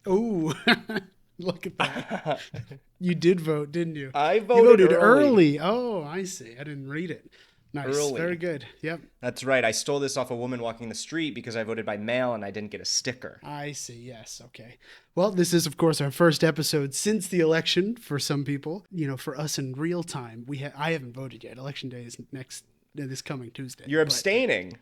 Oh, look at that. You did vote, didn't you? I You voted voted early. early. Oh, I see. I didn't read it. Nice. Early. Very good. Yep. That's right. I stole this off a woman walking the street because I voted by mail and I didn't get a sticker. I see. Yes. Okay. Well, this is, of course, our first episode since the election for some people. For us in real time, I haven't voted yet. Election day is this coming Tuesday. You're abstaining.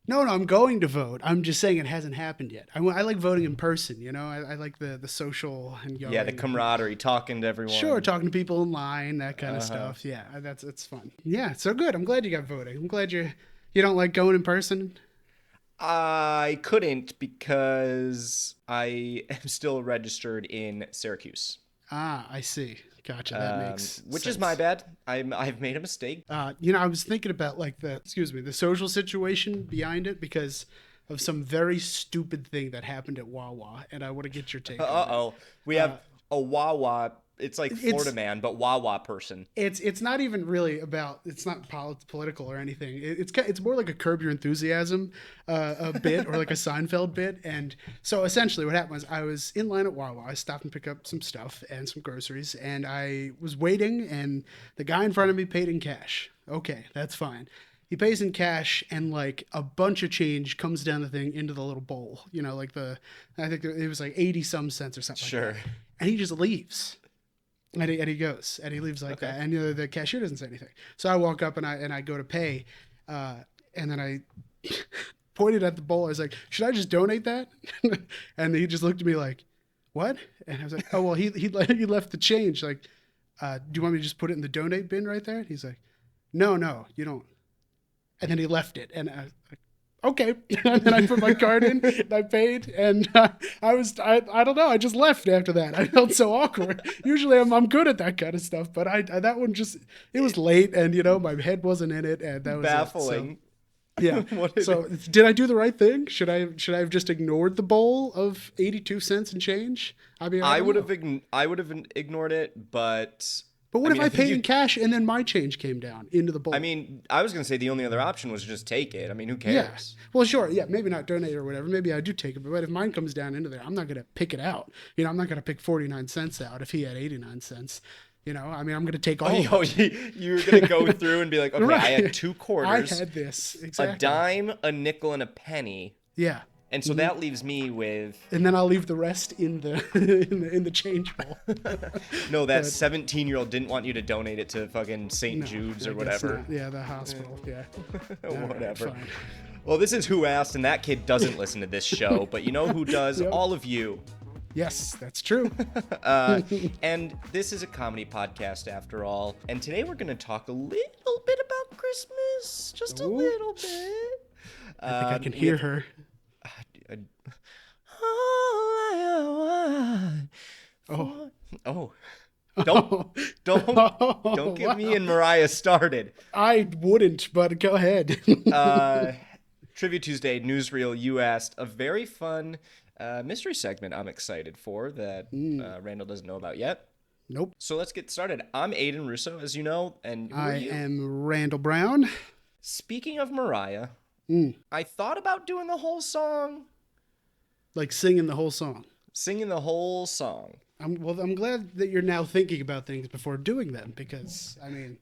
No, I'm going to vote. I'm just saying it hasn't happened yet. I like voting in person, I like the social and going. Yeah, the camaraderie, talking to everyone. Sure, talking to people in line, that kind of stuff. Yeah, it's fun. Yeah, so good. I'm glad you got voting. I'm glad you don't like going in person. I couldn't because I am still registered in Syracuse. Ah, I see. Gotcha. That makes which sense. is my bad. I've made a mistake. I was thinking about the social situation behind it because of some very stupid thing that happened at Wawa, and I want to get your take. Uh-oh. We have a Wawa. It's like Florida man, but Wawa person. It's not even really about. It's not political or anything. It's more like a Curb Your Enthusiasm a bit or like a Seinfeld bit. And so essentially, what happened was I was in line at Wawa. I stopped and picked up some stuff and some groceries, and I was waiting, and the guy in front of me paid in cash. Okay, that's fine. He pays in cash, and like a bunch of change comes down the thing into the little bowl. I think it was like 80 some cents or something. Sure. Like that. And he just leaves. And he goes, and he leaves like that, and the cashier doesn't say anything. So I walk up and I go to pay, and then I pointed at the bowl. I was like, "Should I just donate that?" And he just looked at me like, "What?" And I was like, "Oh well, he left the change. Like, do you want me to just put it in the donate bin right there?" And he's like, "No, you don't." And then he left it, and I was like, okay. And then I put my card in and I paid, and I don't know, I just left after that. I felt so awkward. Usually I'm good at that kind of stuff, but that one just, it was late, and my head wasn't in it, and that was baffling. Yeah. So did I do the right thing? Should I have just ignored the bowl of 82 cents and change? I mean, I would have ignored it, but what if I paid in cash and then my change came down into the bowl? I mean, I was going to say the only other option was just take it. I mean, who cares? Yeah. Well, sure. Yeah. Maybe not donate or whatever. Maybe I do take it. But if mine comes down into there, I'm not going to pick it out. I'm not going to pick 49 cents out if he had 89 cents. I mean, I'm going to take all of it. You're going to go through and be like, okay, right. I had 2 quarters. I had this. Exactly. A dime, a nickel, and a penny. Yeah. And so that leaves me with... And then I'll leave the rest in the in the change bowl. No, that 17-year-old didn't want you to donate it to fucking St. Jude's or whatever. Yeah, the hospital. Yeah. Whatever. Right, well, this is Who Asked, and that kid doesn't listen to this show, but you know who does? Yep. All of you. Yes, that's true. And this is a comedy podcast after all. And today we're going to talk a little bit about Christmas. Just a little bit. I think I can hear her. Don't get me and Mariah started. I wouldn't, but go ahead. Trivia Tuesday, Newsreel, You Asked, a very fun mystery segment I'm excited for that Randall doesn't know about yet. Nope. So let's get started. I'm Aidan Russo, as you know, and who I are you? am Randall Brown. Speaking of Mariah, I thought about doing the whole song. Like singing the whole song. Singing the whole song. I'm glad that you're now thinking about things before doing them, because, I mean,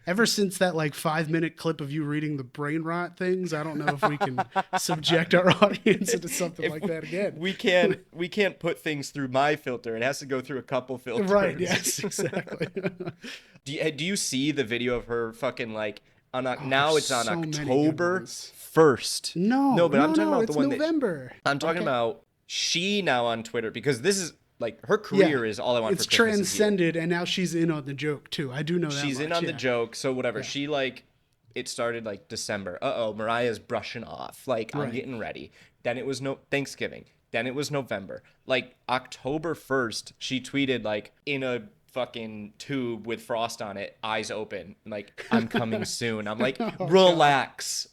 ever since that 5-minute clip of you reading the brain rot things, I don't know if we can subject our audience into something like that again. We can't put things through my filter. It has to go through a couple filters. Right, yes, exactly. Do you see the video of her fucking now it's on so October 1st. No, but I'm talking about it's the one November. I'm talking about she now on Twitter, because this is her career is all I want for Christmas. It's transcended, and now she's in on the joke too. I do know that. She's in on the joke, so whatever. Yeah. It started December. Mariah's brushing off. I'm getting ready. Then it was Thanksgiving. Then it was November. October 1st, she tweeted in a fucking tube with frost on it, eyes open, I'm coming soon. I'm relax.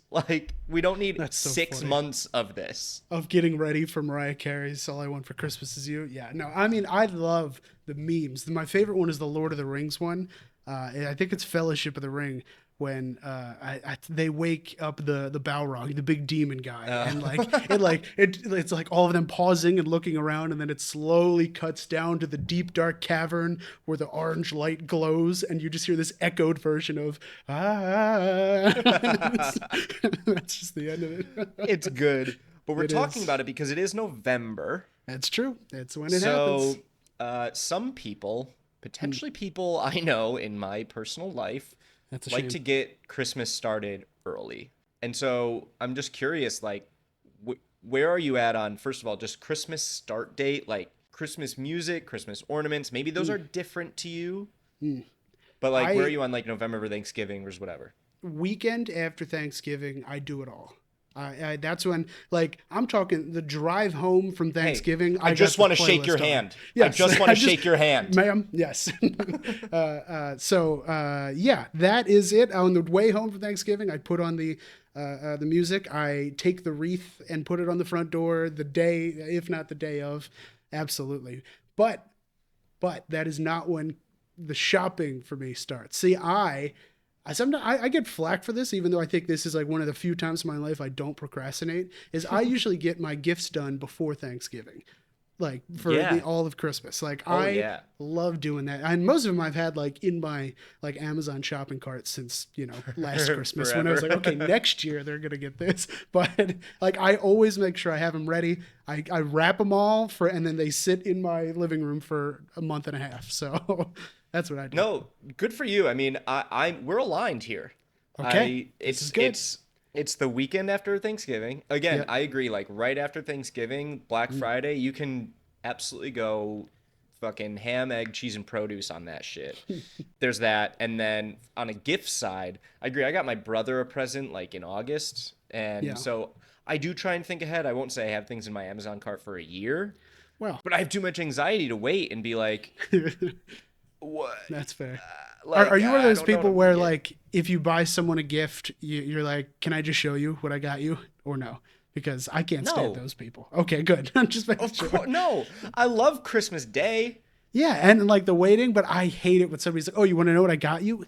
We don't need 6 months of this. Of getting ready for Mariah Carey's All I Want for Christmas Is You. Yeah, no, I mean, I love the memes. My favorite one is the Lord of the Rings one. I think it's Fellowship of the Ring, when they wake up the Balrog, the big demon guy, and it's like all of them pausing and looking around, and then it slowly cuts down to the deep dark cavern where the orange light glows, and you just hear this echoed version of that's just the end of it. It's good, but we're talking is. about it because it is November. That's true. That's when it happens. So some people, potentially people I know in my personal life, That's a like shame. to get Christmas started early. And so I'm just curious, like, where are you at on, first of all, just Christmas start date, like Christmas music, Christmas ornaments? Maybe those are different to you. But like, where are you on like November or Thanksgiving or whatever? Weekend after Thanksgiving, I do it all. That's when, like, I'm talking the drive home from Thanksgiving. Hey, I just want to shake your hand. Yes, I just want to shake your hand. Ma'am, yes. Yeah, that is it. On the way home from Thanksgiving, I put on the music. I take the wreath and put it on the front door the day, if not the day of. Absolutely. But that is not when the shopping for me starts. See, I get flack for this, even though I think this is like one of the few times in my life I don't procrastinate, is I usually get my gifts done before Thanksgiving, like for all of Christmas. Like I love doing that. And most of them I've had like in my like Amazon shopping cart since, last Christmas when I was like, okay, next year they're going to get this. But like, I always make sure I have them ready. I wrap them all and then they sit in my living room for a month and a half. So that's what I do. No, good for you. I mean, we're aligned here. Okay. It's the weekend after Thanksgiving. Again, I agree. Like right after Thanksgiving, Black Friday, you can absolutely go fucking ham, egg, cheese, and produce on that shit. There's that. And then on a gift side, I agree. I got my brother a present like in August. And so I do try and think ahead. I won't say I have things in my Amazon cart for a year. Well, but I have too much anxiety to wait and be like, what? That's fair. Like, are you one of those people where like if you buy someone a gift, you're like, can I just show you what I got you, or no? Because I can't stand those people. Okay, good. I'm just making sure. No, I love Christmas Day. Yeah, and like the waiting, but I hate it when somebody's like, oh, you want to know what I got you?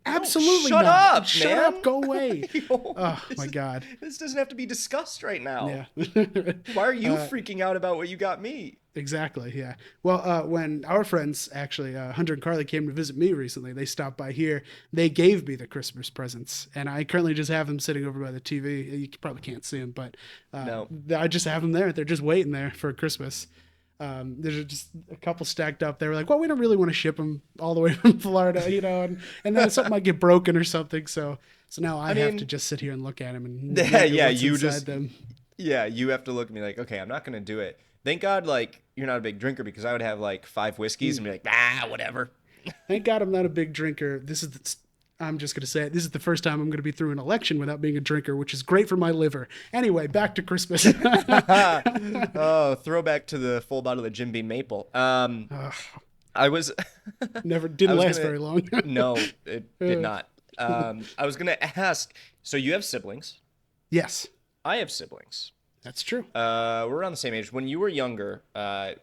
Absolutely shut not. Up, shut man. up, go away. Oh my God. This doesn't have to be discussed right now. Yeah. Why are you freaking out about what you got me? Exactly, yeah. Well, when our friends, actually, Hunter and Carly came to visit me recently, they stopped by here. They gave me the Christmas presents, and I currently just have them sitting over by the TV. You probably can't see them, but I just have them there. They're just waiting there for Christmas. There's just a couple stacked up. They were like, well, we don't really want to ship them all the way from Florida, and then something might get broken or something. So now I have to just sit here and look at them and you just them. Yeah, you have to look at me like, okay, I'm not gonna do it. Thank God, like you're not a big drinker, because I would have like 5 whiskeys and be like, whatever. Thank God I'm not a big drinker. I'm just going to say it. This is the first time I'm going to be through an election without being a drinker, which is great for my liver. Anyway, back to Christmas. Oh, throwback to the full bottle of Jim Beam Maple. I was didn't last very long. No, it did not. I was going to ask, so you have siblings? Yes. I have siblings. That's true. We're around the same age. When you were younger,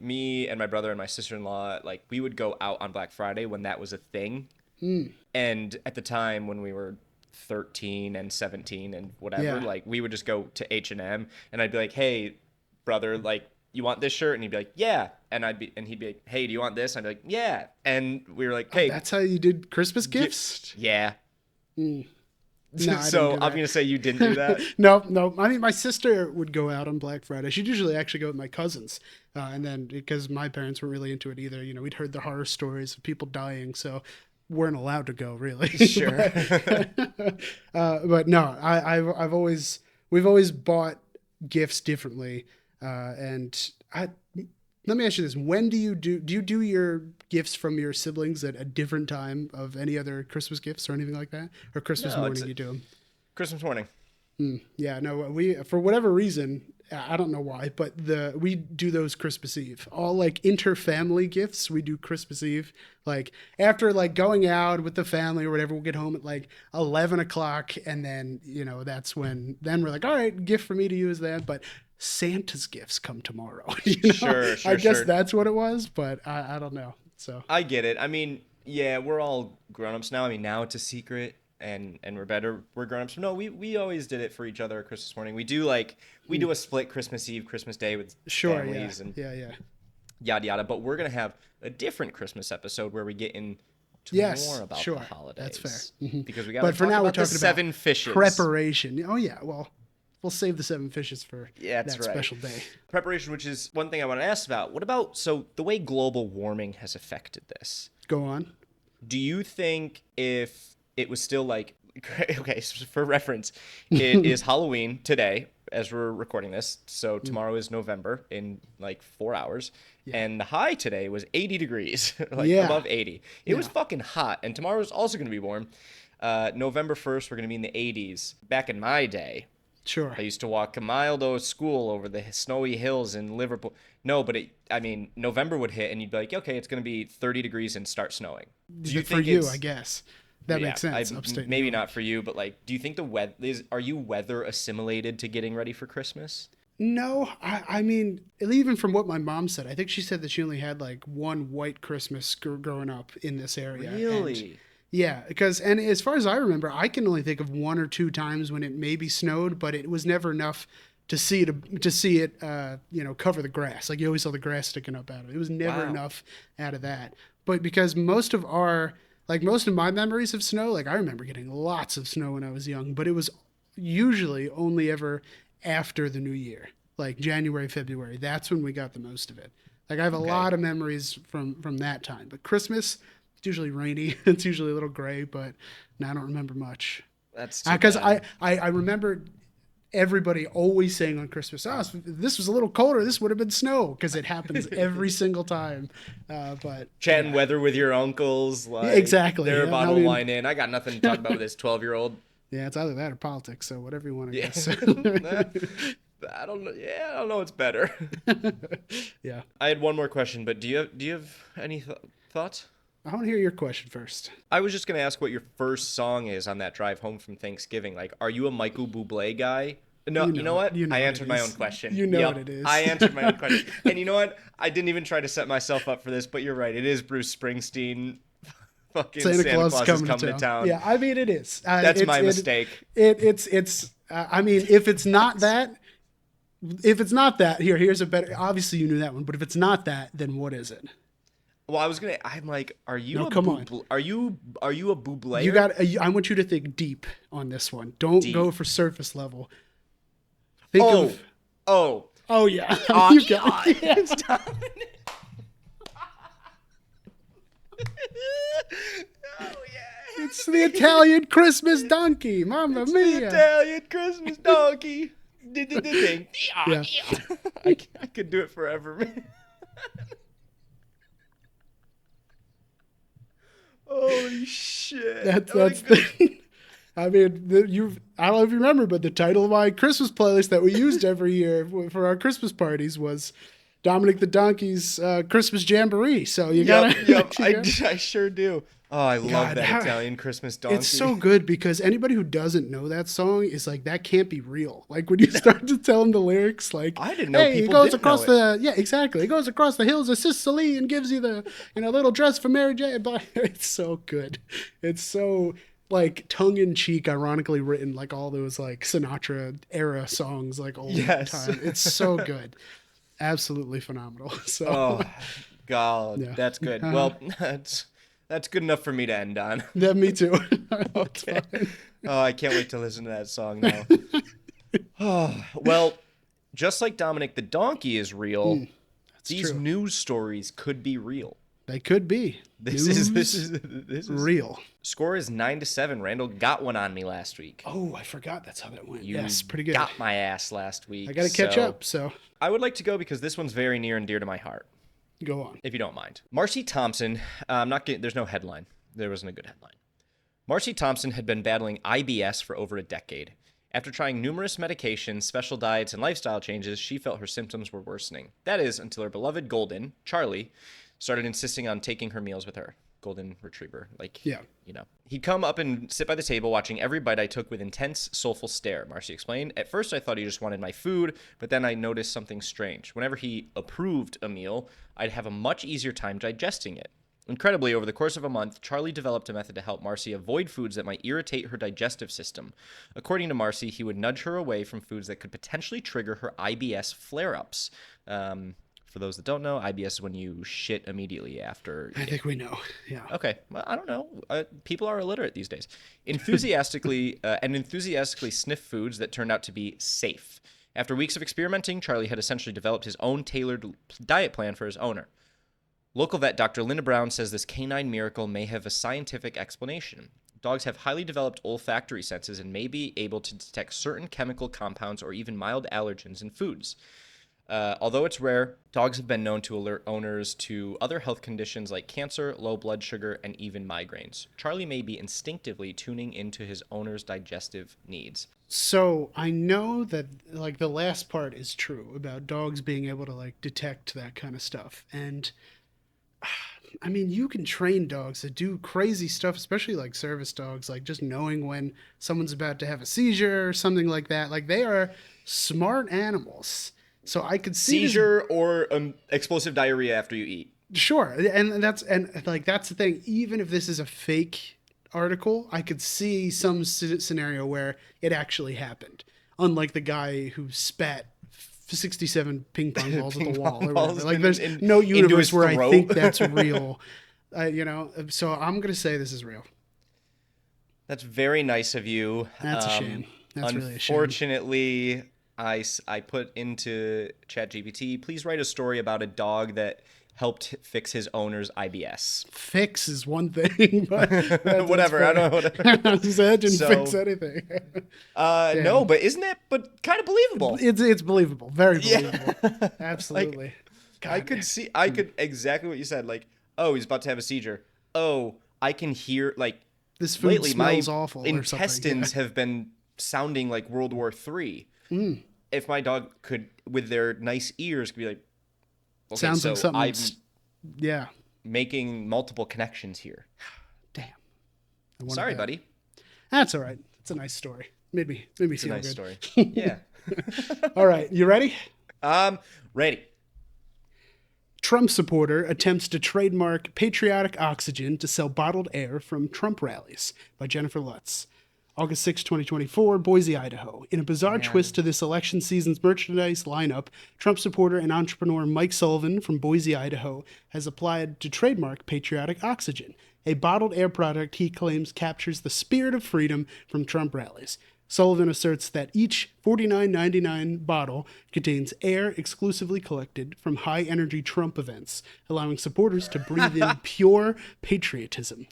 me and my brother and my sister-in-law, like we would go out on Black Friday when that was a thing. And at the time when we were 13 and 17 and whatever, like we would just go to H&M and I'd be like, hey, brother, like you want this shirt? And he'd be like, yeah. And he'd be like, hey, do you want this? I'd be like, yeah. And we were like, hey. That's how you did Christmas gifts? Yeah. No, so I'm going to say you didn't do that. No. I mean, my sister would go out on Black Friday. She'd usually actually go with my cousins. And then because my parents weren't really into it either, we'd heard the horror stories of people dying. So weren't allowed to go really. Sure. But no, we've always bought gifts differently. And let me ask you this. When do you do your gifts from your siblings at a different time of any other Christmas gifts or anything like that? Or Christmas morning you do them? Christmas morning. Yeah, no, we, for whatever reason, I don't know why, but we do those Christmas Eve. All like inter-family gifts, we do Christmas Eve. Like after like going out with the family or whatever, we'll get home at like 11 o'clock. And then, that's when, then we're like, all right, gift for me to use that. But Santa's gifts come tomorrow. Sure. I guess that's what it was, but I don't know. So I get it. I mean, yeah, we're all grown-ups now. I mean, now it's a secret. and we're better. We're grown-ups. No, we always did it for each other Christmas morning. We do a split Christmas Eve, Christmas Day with families and yada yada. But we're gonna have a different Christmas episode where we get into more about the holidays. That's fair. Because we got. But for now, we're talking about seven fishes preparation. Oh yeah, well. We'll save the 7 fishes for that special day. Preparation, which is one thing I want to ask about. What about, so the way global warming has affected this? Go on. Do you think if it was still like, okay, so for reference, it is Halloween today as we're recording this. So tomorrow is November in like 4 hours. Yeah. And the high today was 80 degrees, above 80. It was fucking hot. And tomorrow is also going to be warm. November 1st, we're going to be in the 80s. Back in my day, sure, I used to walk a mile to school over the snowy hills in Liverpool. No, but November would hit and you'd be like, okay, it's going to be 30 degrees and start snowing. Do you think for you, I guess. That makes sense. Upstate maybe not for you, but like, do you think are you weather assimilated to getting ready for Christmas? No, I mean, even from what my mom said, I think she said that she only had like one white Christmas growing up in this area. Really? Yeah, and as far as I remember, I can only think of 1 or 2 times when it maybe snowed, but it was never enough to see it, cover the grass. Like you always saw the grass sticking up out of it. It was never enough out of that. But because most of my memories of snow, like I remember getting lots of snow when I was young, but it was usually only ever after the new year, like January, February. That's when we got the most of it. Like I have a lot of memories from that time. But Christmas, it's usually rainy. It's usually a little gray, but I don't remember much. That's because I remember everybody always saying on Christmas, if this was a little colder, this would have been snow, because it happens every single time. But chatting weather with your uncles, like exactly. They're a bottle of wine in. I got nothing to talk about with this 12-year-old. Yeah, it's either that or politics. So whatever you want to guess. I don't know. Yeah, I don't know what's better. Yeah. I had one more question, but do you have any thoughts? I want to hear your question first. I was just going to ask what your first song is on that drive home from Thanksgiving. Like, are you a Michael Bublé guy? No, you know what? I answered my own question. You know what it is. I answered my own question. And you know what? I didn't even try to set myself up for this, but you're right. It is Bruce Springsteen. Fucking Santa Claus is coming to town. Yeah, I mean, it is. That's my mistake. I mean, if it's not that, here's a better, obviously you knew that one, but if it's not that, then what is it? Well, I'm like, are you a Bublé? You got. I want you to think deep on this one. Don't go for surface level. Think of. Oh yeah. You got it. Yes. Oh yeah. It's the Italian Christmas donkey, Mamma Mia. The Italian Christmas donkey. Yeah. I could do it forever, man. Holy shit. That's I mean, I don't know if you remember, but the title of my Christmas playlist that we used every year for our Christmas parties was Dominic the Donkey's Christmas Jamboree. So you gotta. Yep. I sure do. Oh, I love that Italian Christmas donkey. It's so good because anybody who doesn't know that song is like, that can't be real. Like when you start to tell them the lyrics, like, I didn't know people he goes didn't across know yeah, exactly. He goes across the hills of Sicily and gives you the little dress for Mary J. It's so good. It's so like tongue in cheek, ironically written, like all those like Sinatra era songs, like all the time. It's so good. Absolutely phenomenal. So, oh God, that's good. Well, that's good enough for me to end on. Yeah, me too. Okay. Oh, I can't wait to listen to that song now. Oh, well, just like Dominic the Donkey is real, these news stories could be real. They could be. This is real. Score is 9-7. Randall got one on me last week. Oh, I forgot that's how that went. You yes, pretty good. Got my ass last week. I got to catch up. So I would like to go because this one's very near and dear to my heart. Go on. If you don't mind. Marcy Thompson, there's no headline. There wasn't a good headline. Marcy Thompson had been battling IBS for over a decade. After trying numerous medications, special diets, and lifestyle changes, she felt her symptoms were worsening. That is, until her beloved Golden, Charlie, started insisting on taking her meals with her. Golden retriever. He'd come up and sit by the table watching every bite I took with intense, soulful stare, Marcy explained. At first I thought he just wanted my food, but then I noticed something strange. Whenever he approved a meal, I'd have a much easier time digesting it. Incredibly, over the course of a month, Charlie developed a method to help Marcy avoid foods that might irritate her digestive system. According to Marcy, he would nudge her away from foods that could potentially trigger her IBS flare-ups. For those that don't know, IBS is when you shit immediately after. I think we know. Yeah. Okay. Well, I don't know. People are illiterate these days. Enthusiastically sniff foods that turned out to be safe. After weeks of experimenting, Charlie had essentially developed his own tailored diet plan for his owner. Local vet Dr. Linda Brown says this canine miracle may have a scientific explanation. Dogs have highly developed olfactory senses and may be able to detect certain chemical compounds or even mild allergens in foods. Although it's rare, dogs have been known to alert owners to other health conditions like cancer, low blood sugar, and even migraines. Charlie may be instinctively tuning into his owner's digestive needs. So I know that like the last part is true about dogs being able to like detect that kind of stuff. And I mean, you can train dogs to do crazy stuff, especially like service dogs, like just knowing when someone's about to have a seizure or something like that. Like they are smart animals. So I could see seizure or explosive diarrhea after you eat. Sure, and that's the thing. Even if this is a fake article, I could see some scenario where it actually happened. Unlike the guy who spat 67 ping pong balls at the wall. Or whatever. Like there's no universe where I think that's real. So I'm gonna say this is real. That's very nice of you. That's a shame. That's really a shame. Unfortunately, I put into ChatGPT, please write a story about a dog that helped fix his owner's IBS. Fix is one thing, but whatever. I don't know. That didn't fix anything. No, but isn't it? But kind of believable. It's believable. Very believable. Yeah. Absolutely. Like, I could exactly what you said. Like, oh, he's about to have a seizure. Oh, I can hear like this food lately, smells my awful. Intestines have been sounding like World War III. If my dog could, with their nice ears, could be like, okay, sounds like something. I'm making multiple connections here. Damn. Sorry, buddy. That's all right. It's a nice story. Made me feel good. Nice story. Yeah. All right, you ready? Ready. Trump supporter attempts to trademark patriotic oxygen to sell bottled air from Trump rallies by Jennifer Lutz. August 6, 2024, Boise, Idaho. In a bizarre twist to this election season's merchandise lineup, Trump supporter and entrepreneur Mike Sullivan from Boise, Idaho, has applied to trademark patriotic oxygen, a bottled air product he claims captures the spirit of freedom from Trump rallies. Sullivan asserts that each $49.99 bottle contains air exclusively collected from high-energy Trump events, allowing supporters to breathe in pure patriotism.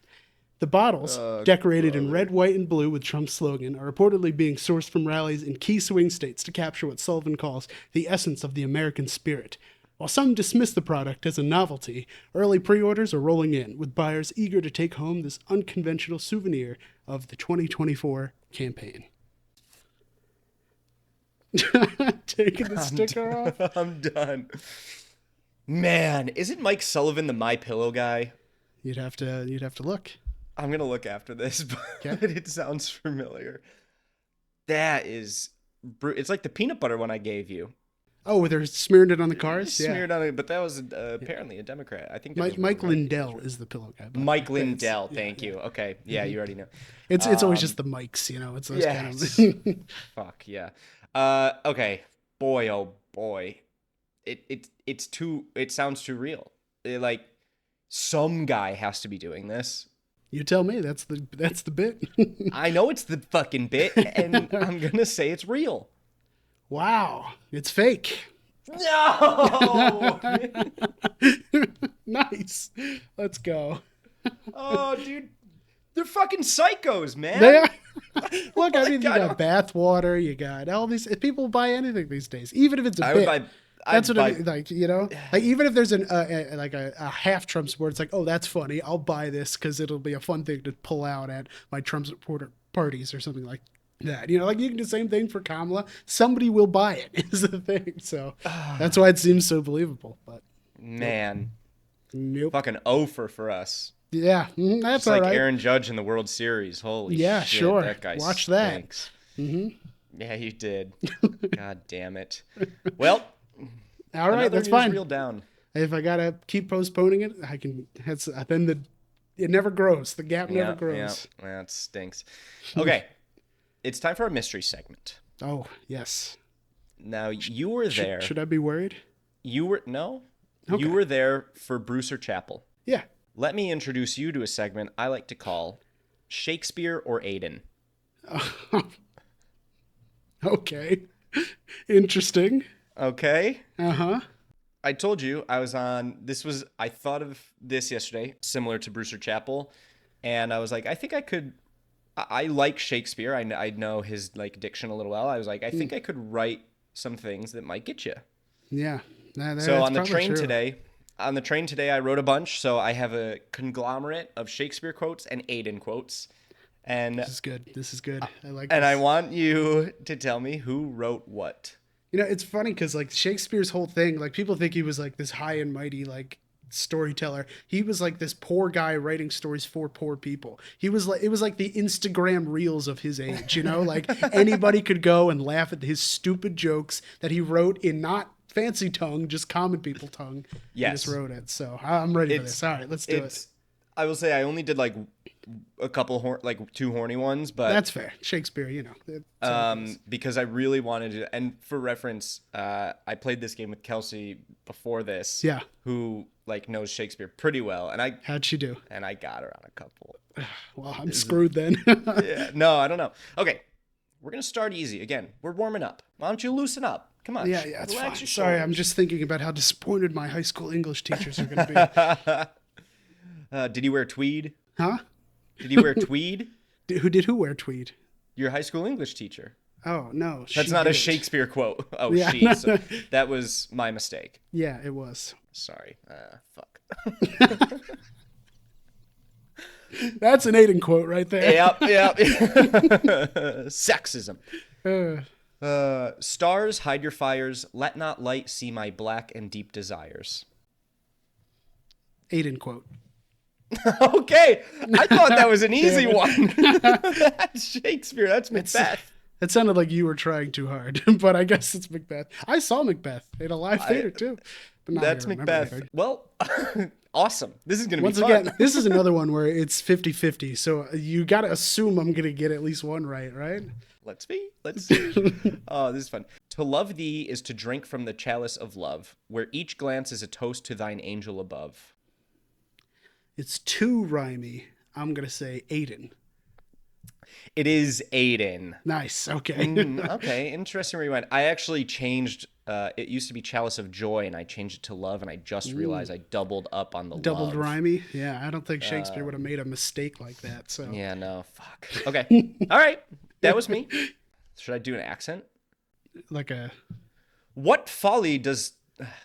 The bottles, decorated in red, white, and blue with Trump's slogan, are reportedly being sourced from rallies in key swing states to capture what Sullivan calls the essence of the American spirit. While some dismiss the product as a novelty, early pre-orders are rolling in, with buyers eager to take home this unconventional souvenir of the 2024 campaign. Taking the sticker off? I'm done. Man, isn't Mike Sullivan the MyPillow guy? You'd have to look. I'm going to look after this, but it sounds familiar. That is... It's like the peanut butter one I gave you. Oh, they're smearing it on the cars? Smeared on it, but that was apparently a Democrat. I think Mike Lindell is the pillow guy. Mike Lindell, thank you. Okay, yeah, you already know. It's always just the mics, It's those kind of... Fuck, yeah. Okay, boy, oh boy. It sounds too real. Like, some guy has to be doing this. You tell me. That's the bit. I know it's the fucking bit, and I'm gonna say it's real. Wow, it's fake. No. Nice. Let's go. Oh, dude, they're fucking psychos, man. They are. Look, I mean, you got bath water. You got all these. People buy anything these days, even if it's a bit. That's what I mean. Like, like even if there's a half Trump support, it's like, oh, that's funny. I'll buy this because it'll be a fun thing to pull out at my Trump supporter parties or something like that. Like you can do the same thing for Kamala. Somebody will buy it is the thing. So that's why it seems so believable. But man, nope. Fucking offer for us. Yeah, that's just all like right. Aaron Judge in the World Series. Holy yeah, shit, sure. That guy Watch stinks. that. Mm-hmm. Yeah, you did. God damn it. Well. All right, that's fine. Reel down. If I gotta keep postponing it, I can. It never grows. The gap never grows. Yeah, that stinks. Okay, it's time for our mystery segment. Oh yes. Now you were there. Should I be worried? You were no. Okay. You were there for Brewster Chapel. Yeah. Let me introduce you to a segment I like to call Shakespeare or Aidan. Okay. Interesting. Okay. Uh-huh. I told you I thought of this yesterday, similar to Brewster Chapel, and I was like, I think I could. I like Shakespeare. I know his like diction a little well. I was like, I think I could write some things that might get you. Yeah. So on the train today, I wrote a bunch. So I have a conglomerate of Shakespeare quotes and Aidan quotes. And this is good. I like and this. I want you to tell me who wrote what. You know, it's funny because like Shakespeare's whole thing, like people think he was like this high and mighty like storyteller. He was like this poor guy writing stories for poor people. It was like the Instagram reels of his age, you know, like anybody could go and laugh at his stupid jokes that he wrote in not fancy tongue, just common people tongue. Yes. He just wrote it. So I'm ready for this. All right, let's do it. I will say I only did like a couple two horny ones, but that's fair. Shakespeare, you know. Because I really wanted to, and for reference, I played this game with Kelsey before this. Yeah. Who like knows Shakespeare pretty well, and how'd she do? And I got her on a couple. Well, I'm screwed then. Yeah. No, I don't know. Okay, we're gonna start easy again. We're warming up. Why don't you loosen up? Come on. Yeah, it's fine. Sorry, I'm just thinking about how disappointed my high school English teachers are gonna be. Did he wear tweed? Huh? Did he wear tweed? Who wear tweed? Your high school English teacher. Oh, no. That's not a Shakespeare quote. Oh, yeah, she. So that was my mistake. Yeah, it was. Sorry. Fuck. That's an Aidan quote right there. Yep. Sexism. Stars, hide your fires. Let not light see my black and deep desires. Aidan quote. Okay, I thought that was an easy one. That's Shakespeare. That's Macbeth. It sounded like you were trying too hard, but I guess it's Macbeth. I saw Macbeth in a live theater too. But that's Macbeth. Anything. Well, awesome. This is going to be fun. Once again, this is another one where it's 50-50. So you got to assume I'm going to get at least one right? Let's see. Oh, this is fun. To love thee is to drink from the chalice of love, where each glance is a toast to thine angel above. It's too rhymey. I'm going to say Aidan. It is Aidan. Nice. Okay. Okay. Interesting rewind. I actually changed. It used to be chalice of joy, and I changed it to love, and I just realized I doubled up on the doubled love. Rhymey. Yeah, I don't think Shakespeare would have made a mistake like that. So yeah, no, fuck. Okay. All right. That was me. Should I do an accent? Like a. What folly does...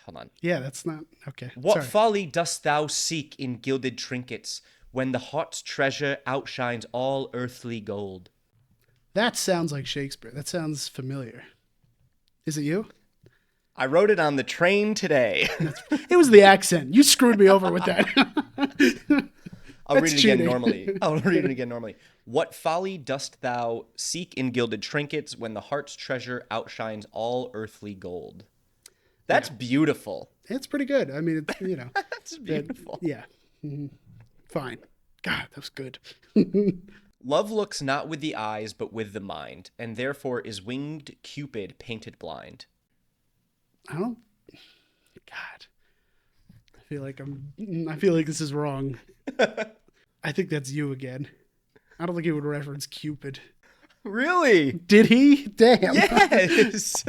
Hold on. Yeah, that's not... Okay. What folly dost thou seek in gilded trinkets when the heart's treasure outshines all earthly gold? That sounds like Shakespeare. That sounds familiar. Is it you? I wrote it on the train today. It was the accent. You screwed me over with that. I'll read it again normally. What folly dost thou seek in gilded trinkets when the heart's treasure outshines all earthly gold? That's beautiful. It's pretty good. I mean, That's beautiful. Yeah. Mm-hmm. Fine. God, that was good. Love looks not with the eyes, but with the mind, and therefore is winged Cupid painted blind. God. I feel like this is wrong. I think that's you again. I don't think he would reference Cupid. Really? Did he? Damn. Yes.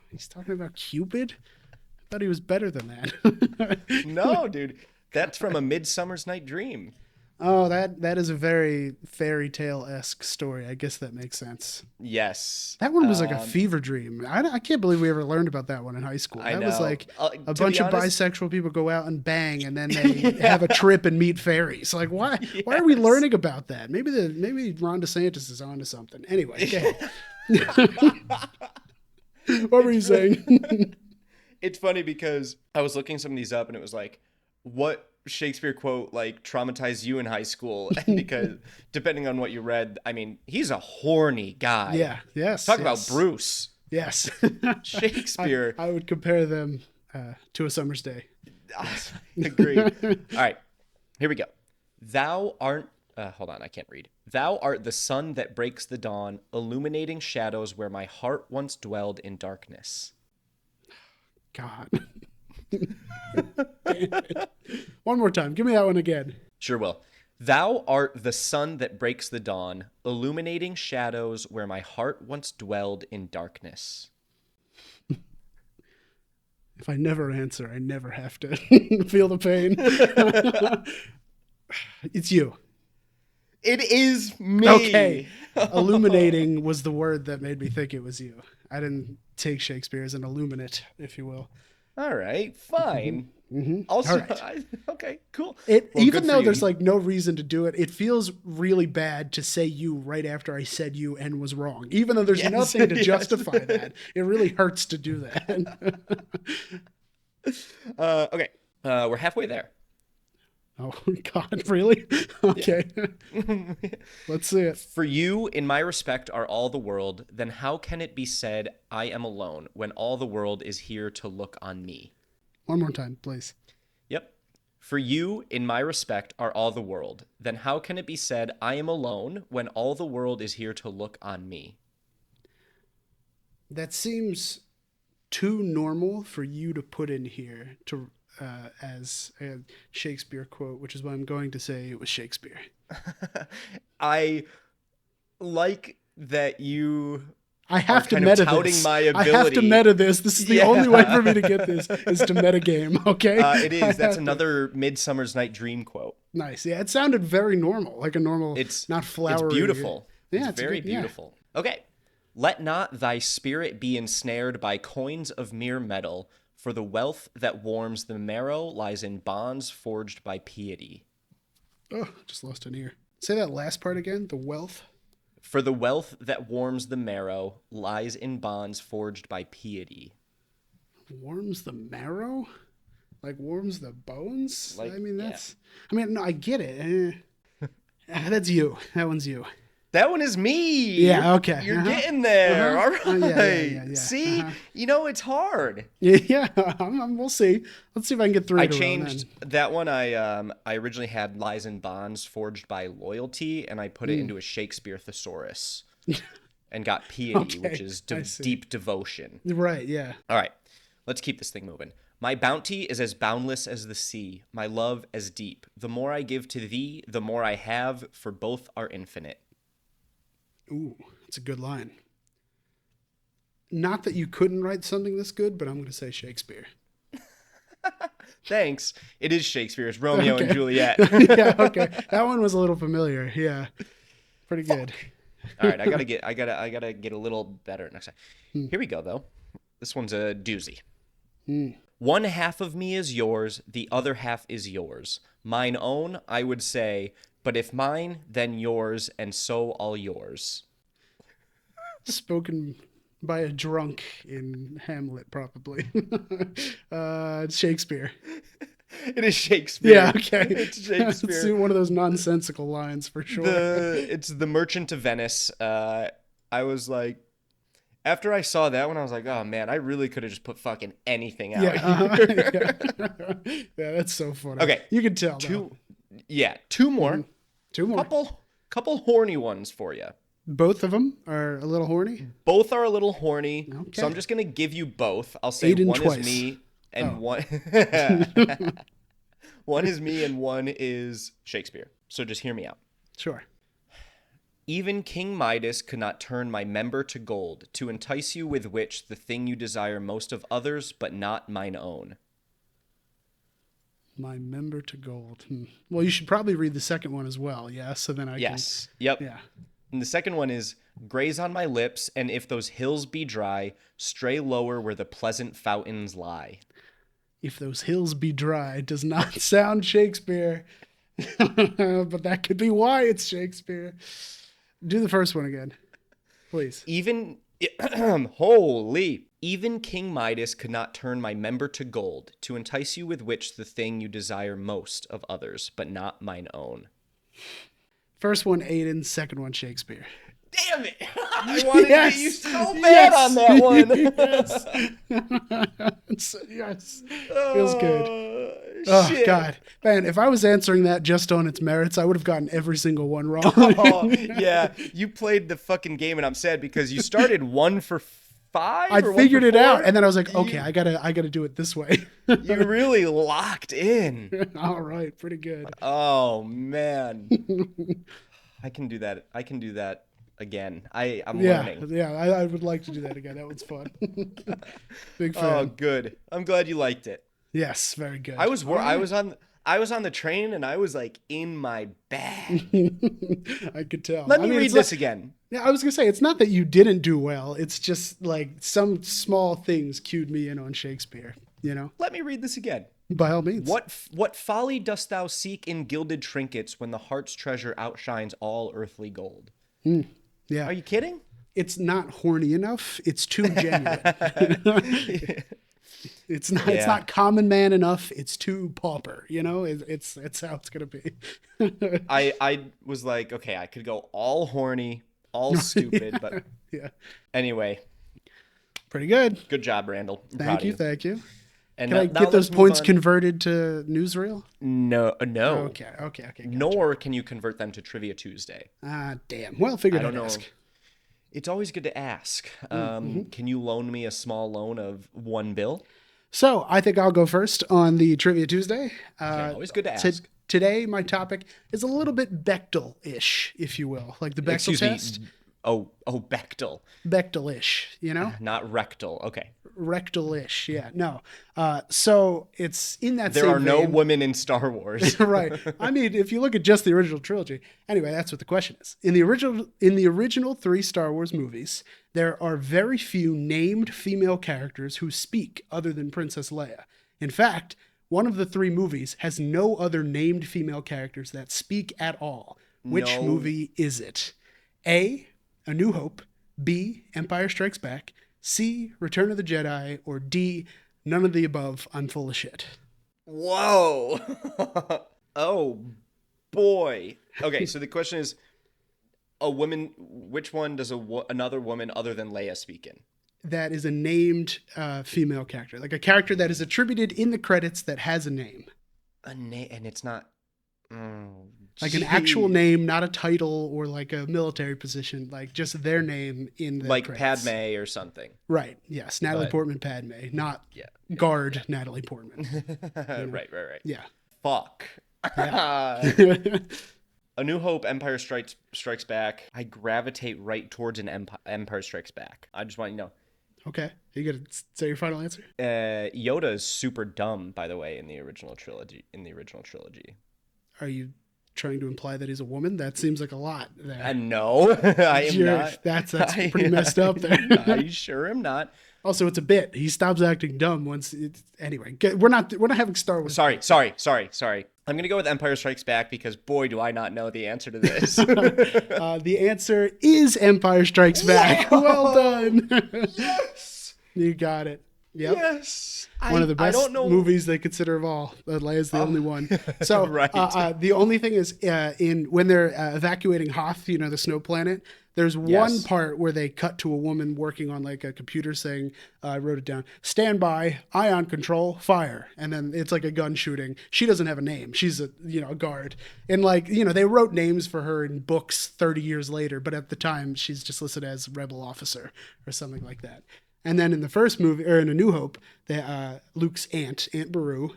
He's talking about Cupid? I thought he was better than that. No, dude. That's from A Midsummer's Night Dream. Oh, that is a very fairy tale-esque story. I guess that makes sense. Yes. That one was like a fever dream. I can't believe we ever learned about that one in high school. That was like a bunch of bisexual people go out and bang, and then they have a trip and meet fairies. Like, why? Yes. Why are we learning about that? Maybe Ron DeSantis is onto something. Anyway, what were you saying? It's funny because I was looking some of these up, and it was like, what Shakespeare quote like traumatized you in high school? Because depending on what you read, I mean, he's a horny guy. Yeah. Yes. Talk about Bruce. Yes. Shakespeare. I would compare them to A Summer's Day. Agreed. All right, here we go. Thou art, hold on, I can't read. Thou art the sun that breaks the dawn, illuminating shadows where my heart once dwelled in darkness. God. One more time. Give me that one again. Sure will. Thou art the sun that breaks the dawn, illuminating shadows where my heart once dwelled in darkness. If I never answer, I never have to feel the pain. It's you. It is me. Okay. Illuminating was the word that made me think it was you. I didn't take Shakespeare as an illuminate, if you will. All right, fine. Mm-hmm. Also, Right. Okay, cool. Even though there's like no reason to do it, it feels really bad to say you right after I said you and was wrong. Even though there's nothing to justify that, it really hurts to do that. Okay, we're halfway there. Oh, God, really? Okay. Yeah. Let's see it. For you, in my respect, are all the world. Then how can it be said, I am alone, when all the world is here to look on me? One more time, please. Yep. For you, in my respect, are all the world. Then how can it be said, I am alone, when all the world is here to look on me? That seems too normal for you to put in here to as a Shakespeare quote, which is why I'm going to say it was Shakespeare. I like that you I have to kind meta of touting this. my ability. I have to meta this. This is the only way for me to get this is to meta game. Okay. It is. That's another Midsummer's Night Dream quote. Nice. Yeah, it sounded very normal, like a normal. It's not flowery. It's beautiful. Yeah, it's very beautiful. Yeah. Okay. Let not thy spirit be ensnared by coins of mere metal, for the wealth that warms the marrow lies in bonds forged by piety. Oh, just lost an ear. Say that last part again. The wealth. For the wealth that warms the marrow lies in bonds forged by piety. Warms the marrow? Like warms the bones? Like, I mean, that's... Yeah. I mean, no, I get it. That's you. That one's you. That one is me. Yeah, okay. You're getting there. All right. Yeah. See? You know, it's hard. Yeah, we'll see. Let's see if I can get through it. I changed that one. I originally had lies in bonds forged by loyalty, and I put it into a Shakespeare thesaurus and got piety, which is deep devotion. Right, yeah. All right. Let's keep this thing moving. My bounty is as boundless as the sea, my love as deep. The more I give to thee, the more I have, for both are infinite. Ooh, that's a good line. Not that you couldn't write something this good, but I'm going to say Shakespeare. Thanks. It is Shakespeare. It's Romeo and Juliet. Yeah, okay. That one was a little familiar. Yeah. Pretty good. All right, I gotta get a little better next time. Here we go, though. This one's a doozy. One half of me is yours, the other half is yours. Mine own, I would say, but if mine, then yours, and so all yours. Spoken by a drunk in Hamlet, probably. It's Shakespeare. It is Shakespeare. Yeah, okay. It's Shakespeare. It's one of those nonsensical lines for sure. It's The Merchant of Venice. I was like, after I saw that one, I was like, oh man, I really could have just put fucking anything out here. Yeah, that's so funny. Okay. You can tell. Two more. Mm-hmm. Two more. Couple horny ones for you. Both of them are a little horny? Both are a little horny. Okay. So I'm just going to give you both. I'll say Aidan one twice. is me and one one is me and one is Shakespeare. So just hear me out. Sure. Even King Midas could not turn my member to gold, to entice you with which the thing you desire most of others, but not mine own. My member to gold. Well, you should probably read the second one as well, yeah? So then I can... Yep. Yeah. And the second one is, graze on my lips, and if those hills be dry, stray lower where the pleasant fountains lie. If those hills be dry does not sound Shakespeare, but that could be why it's Shakespeare. Do the first one again, please. Even King Midas could not turn my member to gold, to entice you with which the thing you desire most of others, but not mine own. First one, Aidan. Second one, Shakespeare. Damn it! I wanted to get you so bad on that one. Yes. Yes. Feels good. Oh, shit. God. Man, if I was answering that just on its merits, I would have gotten every single one wrong. Oh, yeah. You played the fucking game, and I'm sad because you started 1 for 5. I or 1 figured for it 4? out, and then I was like, okay, I gotta do it this way. You really locked in. All right, pretty good. Oh, man. I can do that. I can do that again. I'm learning. Yeah, I would like to do that again. That was fun. Big fan. Oh, good. I'm glad you liked it. Yes, very good. I was on the train and I was like in my bag. I could tell. Let me read this again. Yeah, I was gonna say it's not that you didn't do well. It's just like some small things cued me in on Shakespeare. You know. Let me read this again. By all means. What folly dost thou seek in gilded trinkets when the heart's treasure outshines all earthly gold? Yeah. Are you kidding? It's not horny enough. It's too genuine. It's not common man enough. It's too pauper. You know, it's how it's gonna be. I was like, okay, I could go all horny, all stupid, but yeah. Anyway, pretty good. Good job, Randall. Thank you. And can I get those points converted to newsreel? No. Okay. Gotcha. Nor can you convert them to Trivia Tuesday. Damn. Well, figured I I'd don't know. ask. It's always good to ask. Can you loan me a small loan of $1 So I think I'll go first on the Trivia Tuesday. Always good to ask. Today, my topic is a little bit Bechdel-ish, if you will, like the Bechdel test. Oh, Bechdel. Bechdel-ish, you know? Not rectal. Okay. Rectal-ish, yeah. No. So it's in that there same are no vein. women in Star Wars. Right. I mean, if you look at just the original trilogy. Anyway, that's what the question is. In the original 3 Star Wars movies, there are very few named female characters who speak other than Princess Leia. In fact, one of the 3 movies has no other named female characters that speak at all. Which movie is it? A, A New Hope, B, Empire Strikes Back, C, Return of the Jedi, or D, none of the above, I'm full of shit. Whoa. Oh, boy. Okay, so the question is, which one does another woman other than Leia speak in? That is a named female character. Like a character that is attributed in the credits that has a name. A name, and it's not... like an actual name, not a title or like a military position, like just their name in the like credits. Padme or something. Right. Yes. Natalie Portman, Padme, not guard Natalie Portman. Right. Yeah. Fuck. Yeah. A New Hope, Empire Strikes Back. I gravitate right towards an Empire Strikes Back. I just want you to know. Okay. Are you gonna say your final answer? Yoda is super dumb, by the way, in the original trilogy. Are you trying to imply that he's a woman? That seems like a lot there. No, I am not. That's pretty messed up there. I sure am not. Also, it's a bit. He stops acting dumb once. Anyway, we're not having Star Wars. Sorry. I'm gonna go with Empire Strikes Back because boy, do I not know the answer to this. The answer is Empire Strikes Back. Whoa! Well done. Yes. You got it. Yep. Yes. One of the best movies they consider of all. Leia's the only one. So right. The only thing is when they're evacuating Hoth, the snow planet, there's one part where they cut to a woman working on like a computer saying, I wrote it down, stand by, ion control, fire. And then it's like a gun shooting. She doesn't have a name. She's a guard. And they wrote names for her in books 30 years later, but at the time she's just listed as rebel officer or something like that. And then in the first movie, or in A New Hope, Luke's Aunt Beru,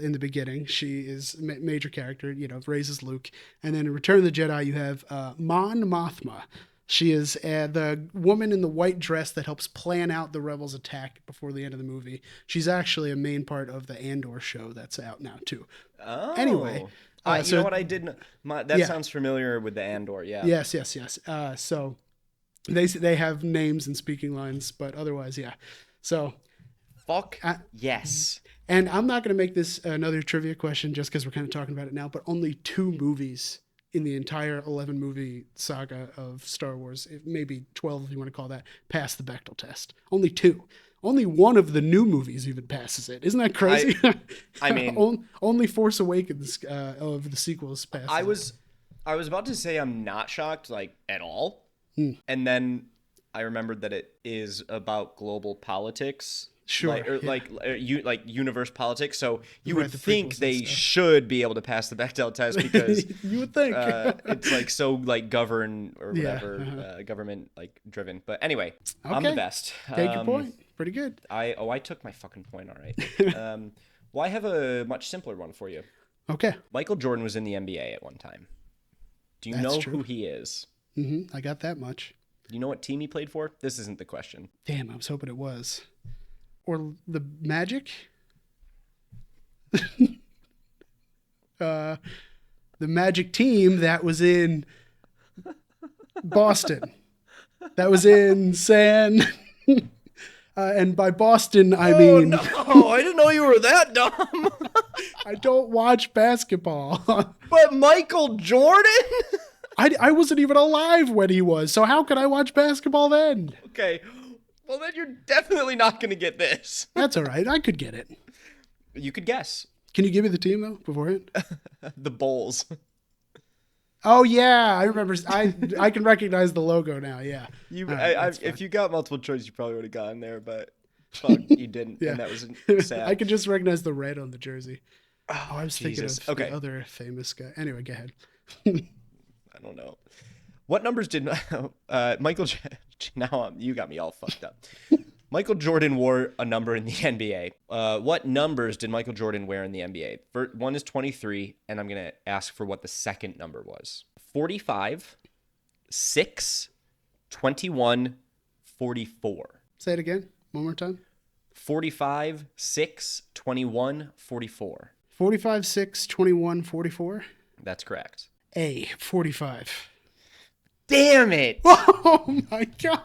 in the beginning, she is a major character, raises Luke. And then in Return of the Jedi, you have Mon Mothma. She is the woman in the white dress that helps plan out the rebels' attack before the end of the movie. She's actually a main part of the Andor show that's out now, too. Oh. Anyway. You know what I didn't... That sounds familiar with the Andor, yeah. Yes. So... They have names and speaking lines, but otherwise, yeah. So, fuck yes. And I'm not going to make this another trivia question just because we're kind of talking about it now, but only 2 movies in the entire 11 movie saga of Star Wars, maybe 12 if you want to call that, pass the Bechdel test. Only 2. Only one of the new movies even passes it. Isn't that crazy? I mean, only Force Awakens of the sequels passes I was about to say I'm not shocked, at all. And then I remembered that it is about global politics. Sure. Like universe politics. So you Right, would the think prequels and they stuff. should be able to pass the Bechdel test because You would think. it's like so like govern or Yeah, whatever government like driven. But anyway, I'm the Okay. best. Take your point. Pretty good. I took my fucking point. All right. Well, I have a much simpler one for you. Okay. Michael Jordan was in the NBA at one time. Do you That's know true. who he is? I got that much. Do you know what team he played for? This isn't the question. Damn, I was hoping it was. Or the Magic? The Magic team that was in Boston. That was in and by Boston, I mean... no, I didn't know you were that dumb. I don't watch basketball. But Michael Jordan? I wasn't even alive when he was, so how could I watch basketball then? Okay. Well, then you're definitely not going to get this. That's all right. I could get it. You could guess. Can you give me the team, though, beforehand? The Bulls. Oh, yeah. I remember. I can recognize the logo now, yeah. If you got multiple choice, you probably would have gotten there, but fuck, you didn't. Yeah. And that was sad. I could just recognize the red on the jersey. Oh, I was Jesus. thinking of Okay. the other famous guy. Anyway, go ahead. I don't know. What numbers did Michael? Now you got me all fucked up. Michael Jordan wore a number in the NBA. What numbers did Michael Jordan wear in the NBA? One is 23, and I'm gonna ask for what the second number was. 45, 6, 21, 44. Say it again. One more time. 45, 6, 21, 44. 45, 6, 21, 44. That's correct. 45. Damn it! Oh my God.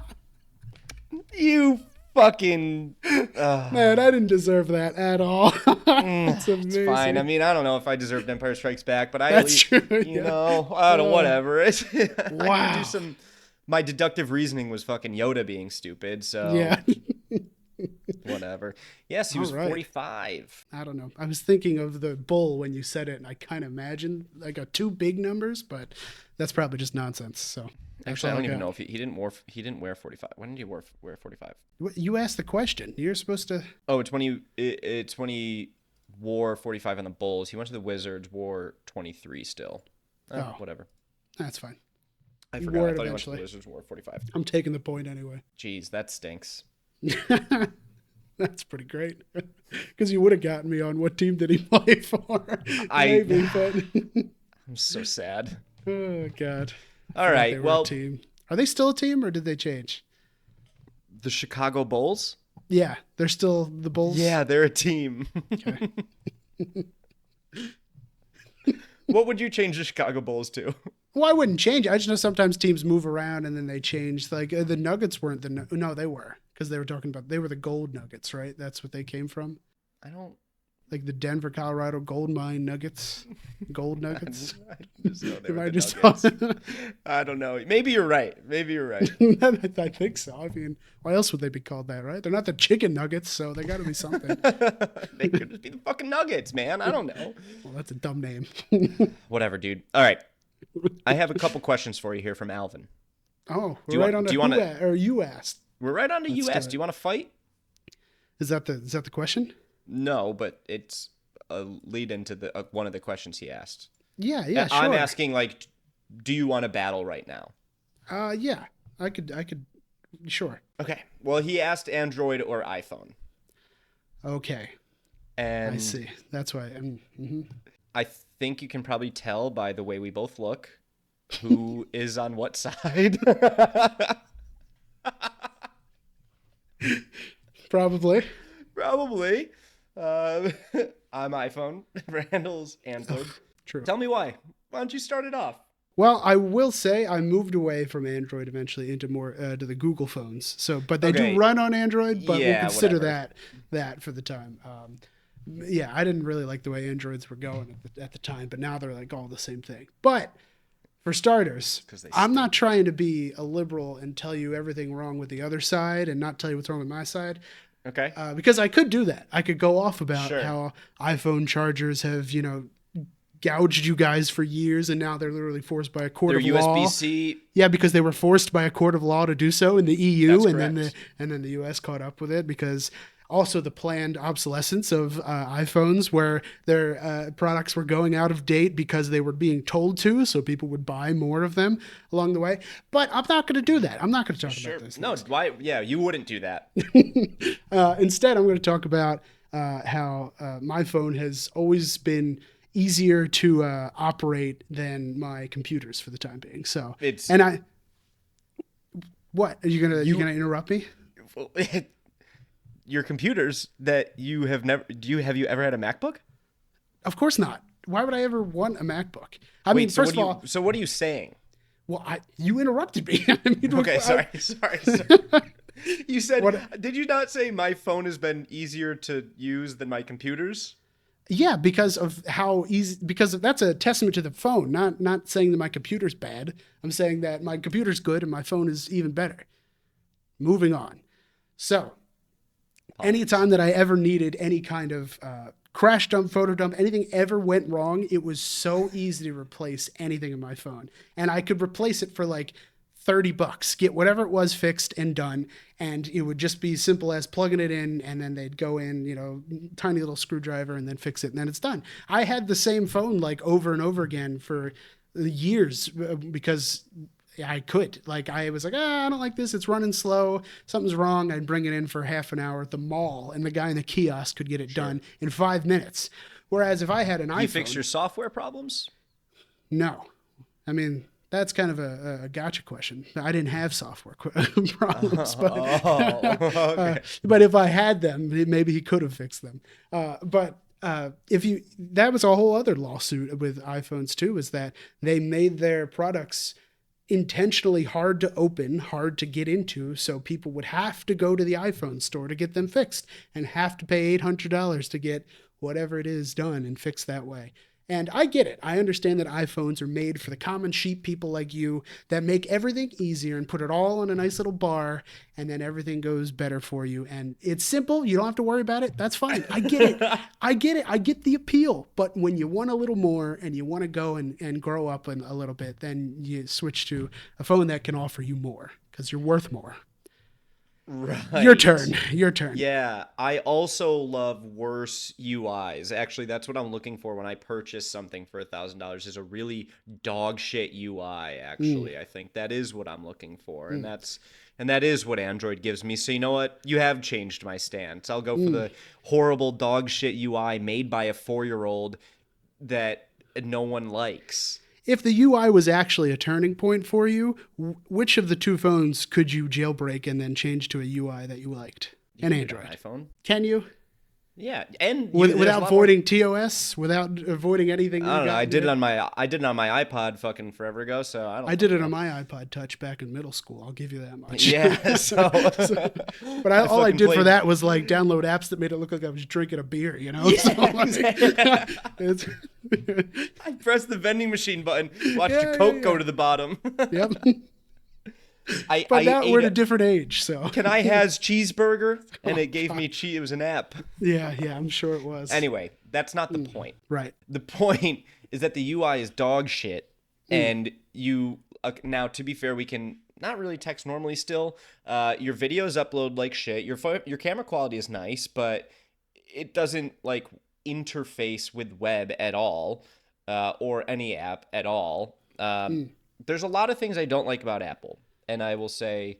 You fucking Man, I didn't deserve that at all. It's amazing. It's fine. I mean, I don't know if I deserved Empire Strikes Back, but I That's true. you know, I don't whatever. I Wow. can do some. My deductive reasoning was fucking Yoda being stupid, so Yeah. whatever. Yes, he was All right. 45. I don't know. I was thinking of the bull when you said it, and I kind of imagined like two big numbers, but that's probably just nonsense. So Actually, I don't even know if he didn't wear 45. When did he wear 45? You asked the question. You're supposed to. Oh, it's when he wore 45 on the Bulls. He went to the Wizards, wore 23 still. Oh. Whatever. That's fine. I You forgot. wore I it thought he went to the eventually. Wizards, wore 45. I'm taking the point anyway. Jeez, that stinks. That's pretty great. Because you would have gotten me on what team did he play for. I- Maybe, but I'm so sad. oh God. All They right. were Well, a team. Are they still a team or did they change? the Chicago Bulls? Yeah, they're still the Bulls. Yeah, they're a team. Okay. What would you change the Chicago Bulls to? Well, I wouldn't change it. I just know sometimes teams move around and then they change. Like the Nuggets weren't no, they were, because they were talking about they were the gold Nuggets, right? That's what they came from. I don't. Like the Denver, Colorado gold mine Nuggets, gold Nuggets. I just know they Am were I the just? Nuggets. I don't know. Maybe you're right. I think so. I mean, why else would they be called that, right? They're not the chicken nuggets, so they got to be something. They could just be the fucking Nuggets, man. I don't know. Well, that's a dumb name. Whatever, dude. All right. I have a couple questions for you here from Alvin. Oh, Do you we're right want- on do to you or you asked. We're right on to Let's do US. it. Do you want to fight? Is that the question? No, but it's a lead into the one of the questions he asked. Yeah, sure. I'm asking, like, do you want to battle right now? Yeah, I could, sure. Okay. Well, he asked Android or iPhone. Okay, And I see. That's why. I think you can probably tell by the way we both look who is on what side. Probably. Probably. I'm iPhone. Randall's Android. True. Tell me why. Why don't you start it off? Well, I will say I moved away from Android eventually into more to the Google phones. So, but they Okay. do run on Android, but Yeah, we'll consider whatever. that for the time. Yeah, I didn't really like the way Androids were going at the time, but now they're like all the same thing. But for starters, 'Cause they I'm not trying to be a liberal and tell you everything wrong with the other side and not tell you what's wrong with my side. Okay. Because I could do that. I could go off about Sure. how iPhone chargers have, gouged you guys for years, and now they're literally forced by a court They're of law. USB-C. Yeah, because they were forced by a court of law to do so in the EU, That's and then correct. the US caught up with it because Also, the planned obsolescence of iPhones, where their products were going out of date because they were being told to, so people would buy more of them along the way. But I'm not going to do that. I'm not going to talk about this. No, why? Yeah, you wouldn't do that. Instead, I'm going to talk about how my phone has always been easier to operate than my computers for the time being. So, what are you gonna interrupt me? Your computers that you have never. Have you ever had a MacBook? Of course not. Why would I ever want a MacBook? I mean, first of all. So what are you saying? Well, you interrupted me. I mean, okay, sorry. You said, did you not say my phone has been easier to use than my computers? Yeah, because of how easy. Because that's a testament to the phone. Not saying that my computer's bad. I'm saying that my computer's good and my phone is even better. Moving on. So, anytime that I ever needed any kind of crash dump, photo dump, anything ever went wrong, it was so easy to replace anything in my phone. And I could replace it for like $30, get whatever it was fixed and done. And it would just be simple as plugging it in, and then they'd go in, tiny little screwdriver, and then fix it, and then it's done. I had the same phone like over and over again for years because I could. Like, I was like, I don't like this. It's running slow. Something's wrong. I'd bring it in for half an hour at the mall, and the guy in the kiosk could get it done in 5 minutes. Whereas if I had an iPhone... You fix your software problems? No. I mean, that's kind of a gotcha question. I didn't have software problems. But, but if I had them, maybe he could have fixed them. That was a whole other lawsuit with iPhones too, is that they made their products intentionally hard to open, hard to get into, so people would have to go to the iPhone store to get them fixed and have to pay $800 to get whatever it is done and fixed that way. And I get it. I understand that iPhones are made for the common sheep people like you that make everything easier and put it all on a nice little bar, and then everything goes better for you. And it's simple. You don't have to worry about it. That's fine. I get it. I get the appeal. But when you want a little more and you want to go and grow up a little bit, then you switch to a phone that can offer you more because you're worth more. Right. Your turn. Yeah, I also love worse UIs. Actually, that's what I'm looking for when I purchase something for $1,000 is a really dog shit UI, actually. I think that is what I'm looking for. And that is what Android gives me. So you know what? You have changed my stance. I'll go for the horrible dog shit UI made by a 4-year-old that no one likes. If the UI was actually a turning point for you, which of the two phones could you jailbreak and then change to a UI that you liked? An Android. An iPhone. Can you? Yeah, and without voiding TOS, without avoiding anything. I don't know. I did it on my iPod fucking forever ago. So I did it on my iPod Touch back in middle school. I'll give you that much. Yeah. But all I did for that was like download apps that made it look like I was drinking a beer. Yeah, I pressed the vending machine button, watched a Coke go to the bottom. Yep. But now we're at a different age, so. Can I has cheeseburger? And it gave me cheese. It was an app. Yeah, I'm sure it was. Anyway, that's not the point. Right. The point is that the UI is dog shit, and you now. To be fair, we can not really text normally still. Your videos upload like shit. Your camera quality is nice, but it doesn't like interface with web at all, or any app at all. There's a lot of things I don't like about Apple. And I will say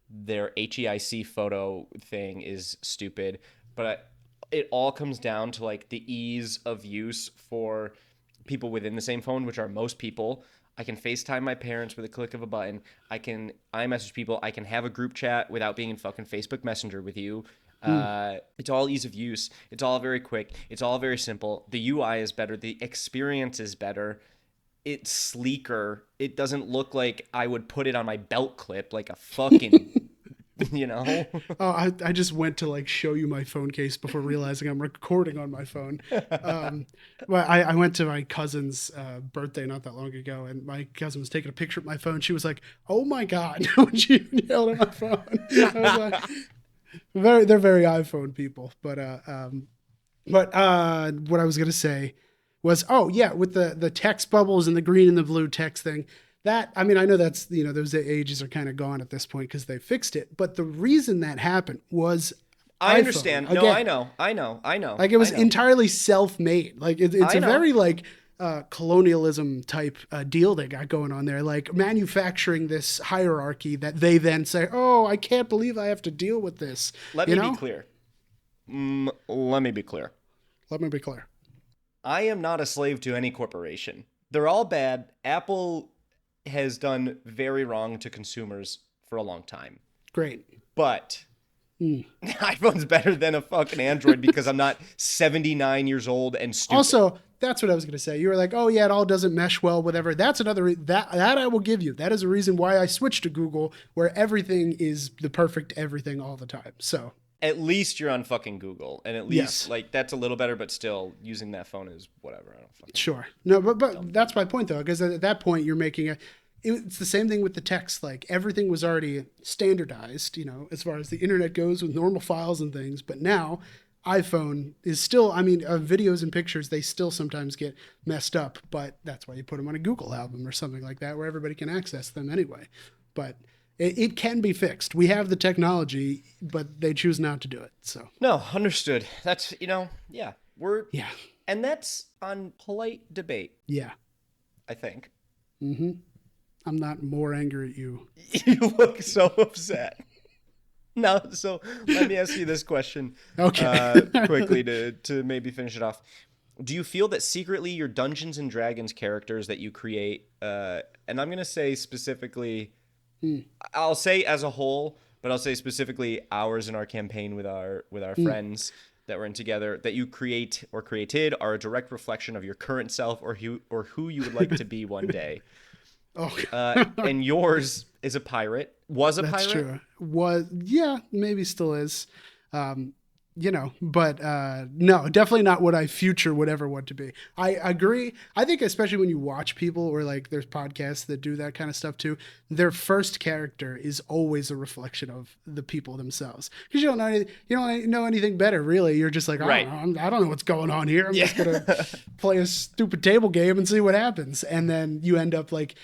their HEIC photo thing is stupid, but it all comes down to like the ease of use for people within the same phone, which are most people. I can FaceTime my parents with a click of a button. I can iMessage people. I can have a group chat without being in fucking Facebook Messenger with you. It's all ease of use. It's all very quick. It's all very simple. The UI is better. The experience is better. It's sleeker. It doesn't look like I would put it on my belt clip like a fucking, Oh, I just went to like show you my phone case before realizing I'm recording on my phone. Well, I went to my cousin's birthday not that long ago, and my cousin was taking a picture of my phone. She was like, "Oh my God," when she yelled at my phone. I was like, they're very iPhone people. But what I was gonna say was, with the text bubbles and the green and the blue text thing, that, I mean, I know that's, those ages are kind of gone at this point because they fixed it. But the reason that happened was I understand. iPhone. No, Again, I know. like it was I know. entirely self-made. Like it's I a know. very like colonialism type deal they got going on there, like manufacturing this hierarchy that they then say, oh, I can't believe I have to deal with this. Let me be clear. Let me be clear. Let me be clear. I am not a slave to any corporation. They're all bad. Apple has done very wrong to consumers for a long time. Great. But iPhone's better than a fucking Android because I'm not 79 years old and stupid. Also, that's what I was going to say. You were like, oh yeah, it all doesn't mesh well, whatever. That's another, that I will give you. That is a reason why I switched to Google, where everything is the perfect everything all the time. So at least you're on fucking Google, and at least Yes. like that's a little better, but still using that phone is whatever. I don't fucking sure. No, but that's my point though, because at that point you're making it's the same thing with the text. Like everything was already standardized, as far as the internet goes with normal files and things. But now iPhone is still, videos and pictures, they still sometimes get messed up, but that's why you put them on a Google album or something like that where everybody can access them anyway. But it can be fixed. We have the technology, but they choose not to do it. So No, understood. That's yeah. yeah. And that's on polite debate, Yeah. I think. I'm not more angry at you. You look so upset. No, so let me ask you this question. Okay. Quickly to maybe finish it off. Do you feel that secretly your Dungeons and Dragons characters that you create, and I'm going to say specifically, I'll say as a whole, but I'll say specifically ours in our campaign with our friends that we're in together, that you create or created are a direct reflection of your current self or who you would like to be one day? Oh, And yours is a pirate. Was a that's pirate. true. Yeah, maybe still is. But no, definitely not what I future would ever want to be. I agree. I think especially when you watch people or like there's podcasts that do that kind of stuff too, their first character is always a reflection of the people themselves. Because you don't know anything better really. You're just like, Right. I don't know what's going on here. I'm just gonna play a stupid table game and see what happens. And then you end up like,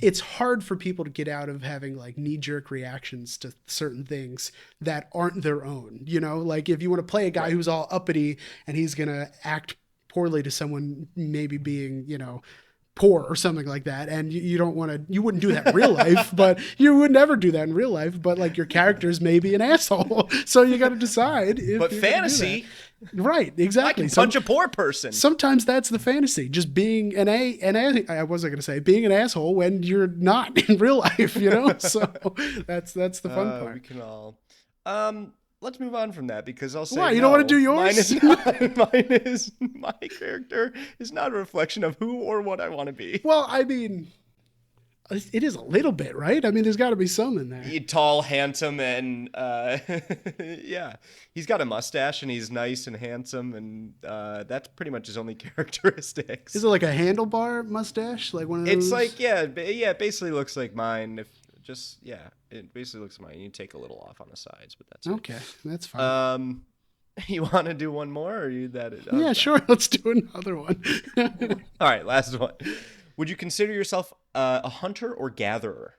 it's hard for people to get out of having like knee-jerk reactions to certain things that aren't their own. Like if you want to play a guy who's all uppity and he's gonna act poorly to someone maybe being poor or something like that, and you wouldn't do that in real life, but you would never do that in real life, but like your character's maybe an asshole, so you got to decide if But you're gonna do fantasy, that. Right, I exactly. can punch a poor person. Sometimes that's the fantasy, just being I wasn't gonna say being an asshole when you're not in real life, So that's the fun part. We can all. Let's move on from that because I'll say. Why, you don't want to do yours? Mine is my character is not a reflection of who or what I want to be. Well, it is a little bit, right? There's got to be some in there. He's tall, handsome, and yeah, he's got a mustache and he's nice and handsome, and that's pretty much his only characteristics. Is it like a handlebar mustache, like one of those? It's like it basically looks like mine. It basically looks like mine. You take a little off on the sides, but that's okay. That's fine. You want to do one more, or are you that? Yeah, sure. Let's do another one. All right, last one. Would you consider yourself a hunter or gatherer?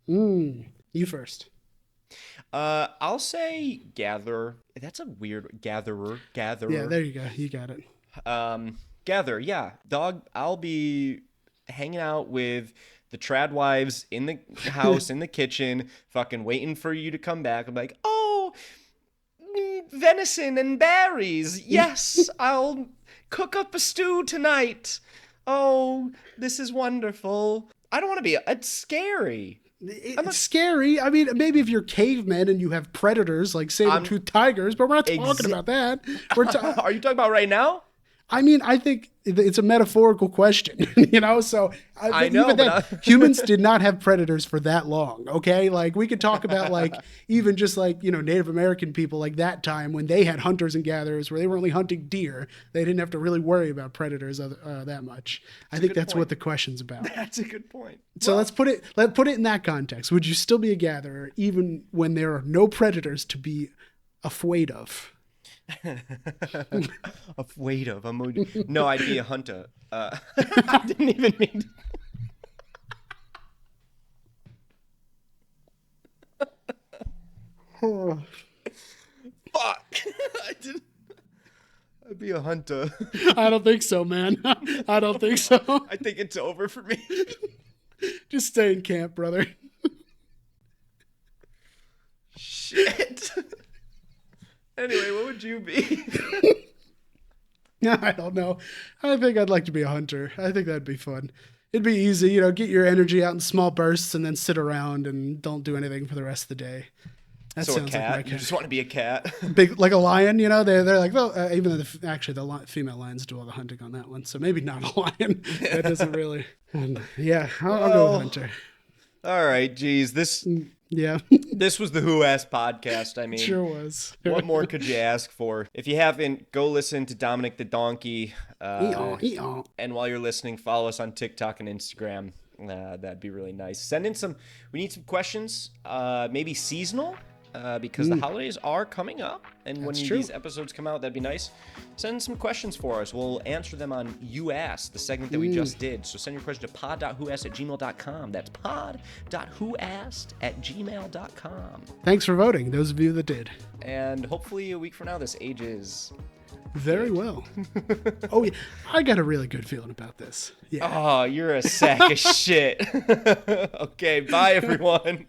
You first. I'll say gatherer. That's a weird gatherer. Yeah, there you go. You got it. Gather. Yeah, dog. I'll be hanging out with the trad wives in the house, in the kitchen, fucking waiting for you to come back. I'm like, oh, venison and berries. Yes, I'll cook up a stew tonight. Oh, this is wonderful. I don't want to be. It's scary. It's scary. Maybe if you're cavemen and you have predators like saber-toothed tigers, but we're not talking about that. Are you talking about right now? I think it's a metaphorical question, So I know, even then, humans did not have predators for that long. Okay, like we could talk about like even just like Native American people like that time when they had hunters and gatherers where they were only hunting deer. They didn't have to really worry about predators that much. I think that's what the question's about. That's a good point. So let's put it in that context. Would you still be a gatherer even when there are no predators to be afraid of? Afraid of. No, I'd be a hunter. I didn't even mean Fuck. I didn't. I'd be a hunter. I don't think so, man. I don't think so. I think it's over for me. Just stay in camp, brother. Shit. Anyway, what would you be? I don't know. I think I'd like to be a hunter. I think that'd be fun. It'd be easy, you know, get your energy out in small bursts and then sit around and don't do anything for the rest of the day. That so sounds a cat? like my kind. You just want to be a cat? Big, like a lion, you know? They're like, well, even though the female lions do all the hunting on that one, so maybe not a lion. That doesn't really. Yeah, I'll go with hunter. All right, geez, this was the Who Asked podcast. I mean, sure was. What more could you ask for? If you haven't, go listen to Dominic the Donkey. And while you're listening, follow us on TikTok and Instagram. That'd be really nice. Send in we need some questions, maybe seasonal, because the holidays are coming up. And when these episodes come out, that'd be nice. Send some questions for us. We'll answer them on You Asked, the segment that we just did. So send your question to pod.whoasked@gmail.com. That's pod.whoasked@gmail.com. Thanks for voting, those of you that did. And hopefully a week from now, this ages very well. Oh, yeah. I got a really good feeling about this. Yeah. Oh, you're a sack of shit. Okay, bye, everyone.